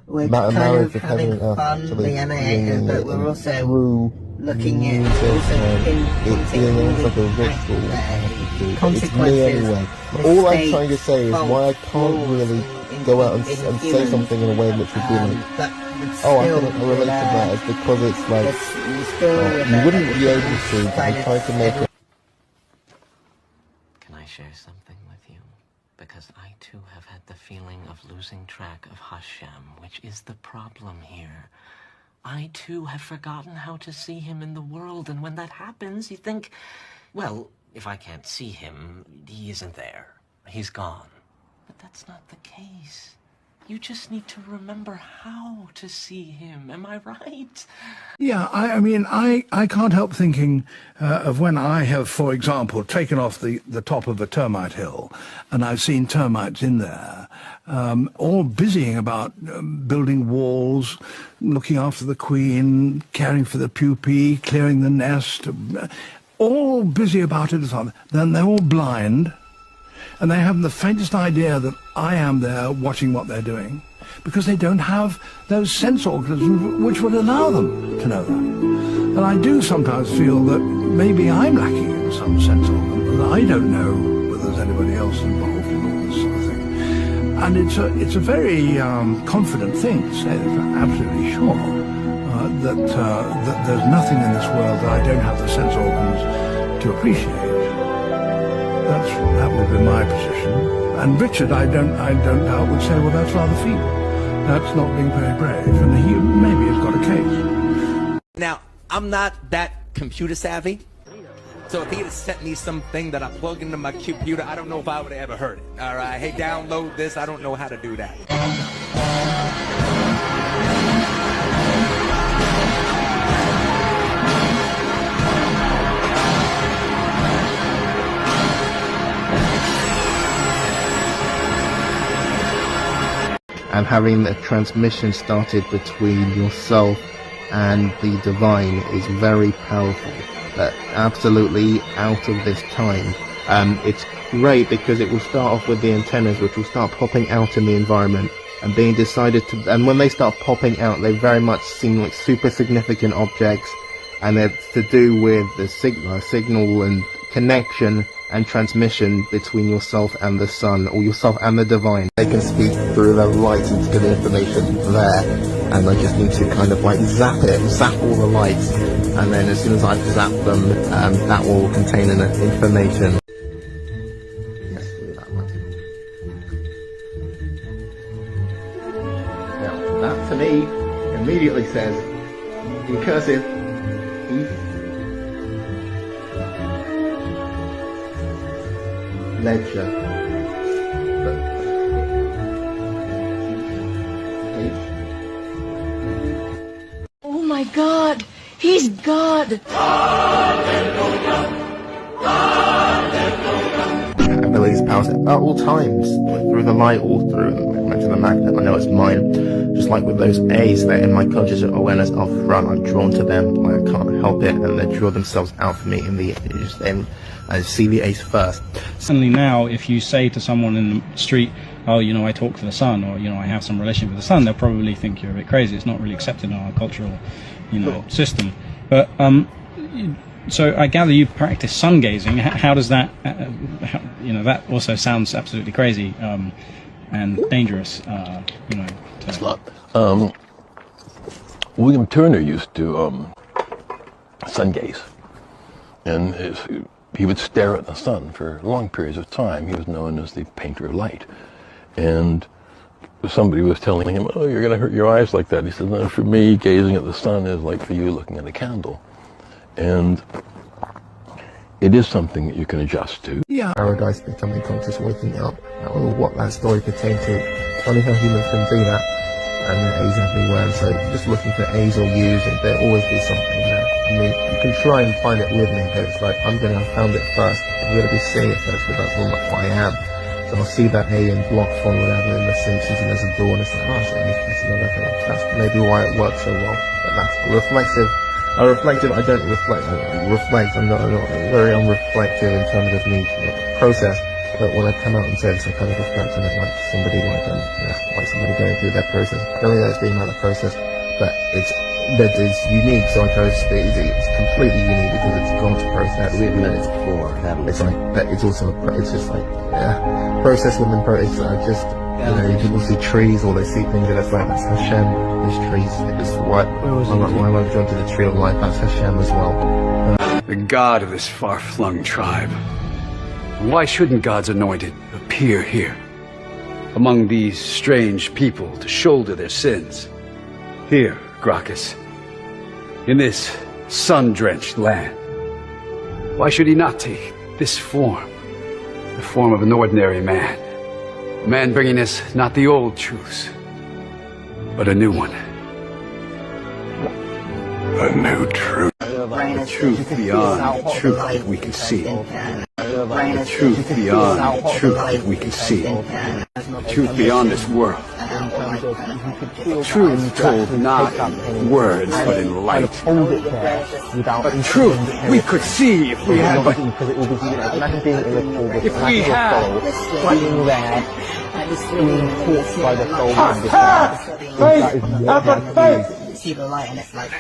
we're kind of having fun, the animator, but we're also looking at consequences. All I'm trying to say is why I can't really go out and say something in a way which would be like, oh, I can relate to that, is because it's like, you wouldn't be able to, but I'm trying to make it. Can I share something with you? Because I too have had the feeling of losing track of Hashem, which is the problem here. I too have forgotten how to see him in the world, and when that happens, you think, well, if I can't see him, he isn't there. He's gone. But that's not the case. You just need to remember how to see him. Am I right? Yeah, I mean, I can't help thinking of when I have, for example, taken off the top of a termite hill, and I've seen termites in there, all busying about building walls, looking after the queen, caring for the pupae, clearing the nest, all busy about it. Then they're all blind, and they haven't the faintest idea that I am there watching what they're doing, because they don't have those sense organisms which would allow them to know that. And I do sometimes feel that maybe I'm lacking in some sense organ, and I don't know whether there's anybody else involved in all this sort of thing. And it's a very confident thing to say that I'm absolutely sure that there's nothing in this world that I don't have the sense organs to appreciate. That would be my position. And Richard, I don't doubt, would say, well, that's rather feeble. That's not being very brave. And he maybe has got a case. Now, I'm not that computer savvy. So if he had sent me something that I plug into my computer, I don't know if I would have ever heard it. All right, hey, download this. I don't know how to do that. And having the transmission started between yourself and the divine is very powerful. But absolutely out of this time. It's great because it will start off with the antennas, which will start popping out in the environment and being decided to, and when they start popping out, they very much seem like super significant objects, and it's to do with the signal and connection and transmission between yourself and the sun, or yourself and the divine. They can speak through the lights and get the information there, and I just need to kind of like zap all the lights, and then as soon as I zap them, that will contain information. Yes, do that one. Now, that to me immediately says, in cursive, ledger. Oh my God! He's God! Abilities, powers at all times, through the light or through the magnet. I know it's mine. Just like with those A's, they're in my conscious awareness up front. I'm drawn to them. Like I can't help it, and they draw themselves out for me in the images. Then I see the A's first. Suddenly now, if you say to someone in the street, oh, you know, I talk to the sun, or, you know, I have some relationship with the sun, they'll probably think you're a bit crazy. It's not really accepted in our cultural, you know, system. But, so I gather you practice sun gazing. How does that, you know, that also sounds absolutely crazy and dangerous, you know. It's not. William Turner used to sun gaze, and he would stare at the sun for long periods of time. He was known as the painter of light. And somebody was telling him, oh, you're going to hurt your eyes like that. He said, no, for me, gazing at the sun is like for you looking at a candle. And it is something that you can adjust to. Yeah. Paradise, becoming conscious, waking up. I don't know what that story pertained to. It's funny how humans can do that. And there are A's everywhere, and so just looking for A's or U's, and there'll always be something there. I mean, you can try and find it with me, but it's like, I'm going to have found it first. I'm going to be seeing it first, because that's all what I am. So I'll see that A in block font, whatever, in The Simpsons, and there's a door, and it's like, oh, that's another thing. That's maybe why it works so well. But that's reflexive. I don't reflect. I'm not very unreflective in terms of me process. But when I come out and say this, I kind of reflect on it like somebody like somebody going through that process. I don't know that it's being like a process, but it's unique. Psychosis it's completely unique because it's God's process. We've met it before, haven't we? It's like, but it's also it's just like process within process. Just you know, people see trees or they see things and it's like that's Hashem. There's trees. It's what why am I drawn to the tree of life? That's Hashem as well. The God of this far-flung tribe. Why shouldn't God's anointed appear here, among these strange people, to shoulder their sins? Here, Gracchus, in this sun-drenched land. Why should he not take this form, the form of an ordinary man? A man bringing us not the old truths, but a new one. A new truth. The truth beyond the truth that we can see. The truth beyond the truth that we can see. The truth beyond this world. Truth told not in words but in light. But truth we could see if we had but... If we had... See the light and it's like,